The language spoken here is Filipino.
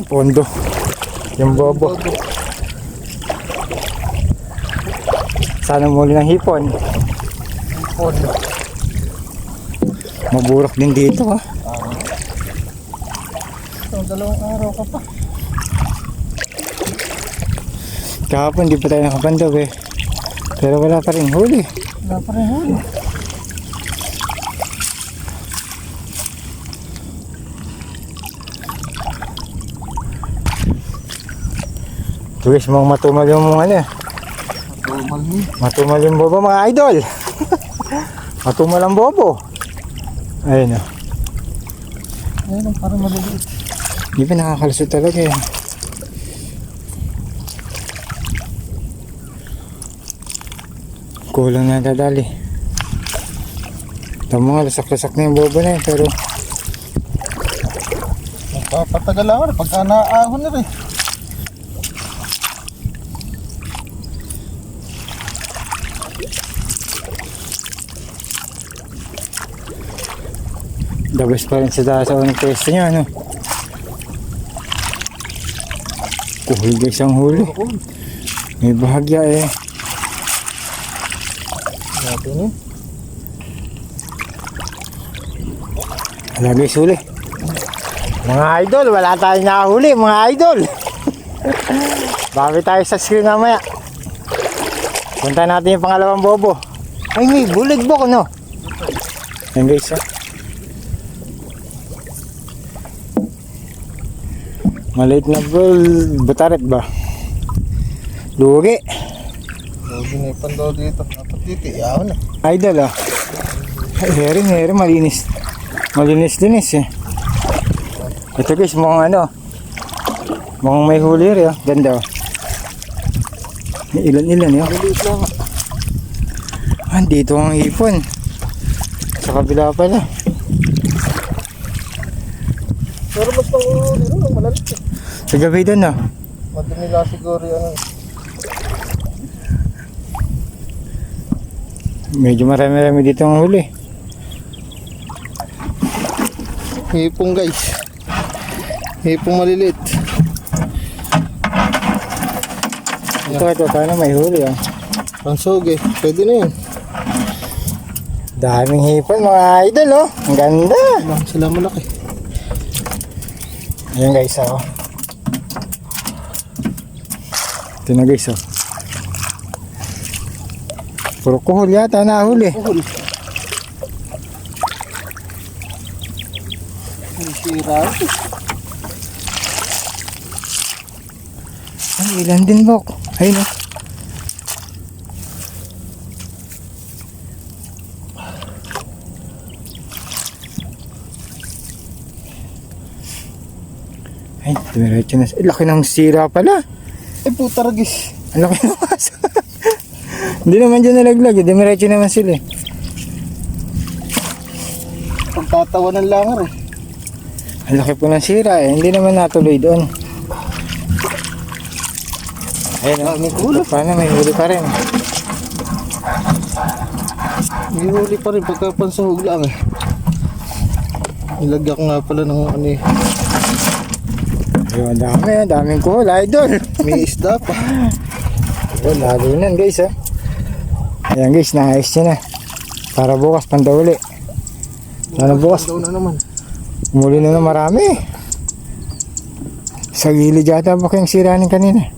pondo. Yung bobo. Sana muli ng hipon. Pondo. Maburok din dito ha. So, 2 araw ka pa. Kahapon di pa tayo nakapandaw eh. Pero wala pa rin huli. Wala pa rin huli. Guys, mga matumal yung mga ano. Matumal niya. Matumal yung bobo mga idol. Matumal ang bobo. Ayun o. Ayun, parang maliliit. Di ba nakakalusot talaga eh. Kulang na dadali. Ito mga lasak-lasak na yung bobo na yun. Pero Magpapatagal ako na pagka naahon na rin. the best pa rin sa unang pwesto niya ano. Kuhul guys ang huli. May bahagya eh. Natin eh. Wala guys huli. Mga idol, wala tayong nakahuli mga idol. Bakit tayo sa screen mamaya? Punta natin yung pangalawang bobo. Ay may buligbok no. Yan guys ha. Maliit na butaret ba? Lugi. Lugi na yung pandaw dito. Dapat dito, iyaw na. Idol ah. Ay, heri, malinis. Malinis-linis eh. Ito guys, mukhang ano. Mukhang may huli rin oh. Ganda oh. May ilan-ilan yun. Maliit lang. Dito ang hipon. Sa kabila pala. Pero mas pangulo nilo, malalit eh. Sa gabi doon ah. Madumi lang siguro yung ano. Medyo marami-rami dito ang huli. Hipong guys. Hipong maliliit. Ito, paano may huli ah. Pansog eh. Pwede na yun. Daming hipon mga idol oh. Ang ganda. Lang sila malaki. Ayan guys oh. Ito na guys oh. Puro kuhul yata nahuli. Kuhul. Ang sira. Ay, ilan din bok. Ayun oh. Ay, dumiretso na. Laki ng sira pala. Eh puta ragis. Ang laki ng aso. Hindi naman dyan nalaglag. Dumiretso naman sila eh. Pagtatawa ng langar eh. Ang laki po ng sira eh. Hindi naman natuloy doon. Ayun oh. May huli. Paano may huli pa rin. May huli pa rin pagkapansahog lang eh. Nilagyan ko nga pala ng ano eh. Ayun, daming kuhol, idol. May isda pa. Ayun, lalo nan guys ah. Ayan guys, naayos niya na. Para bukas, pandauli. Sana bukas, Daw na naman. umuli na marami. Sa gilid yata ba kayong siranin kanina?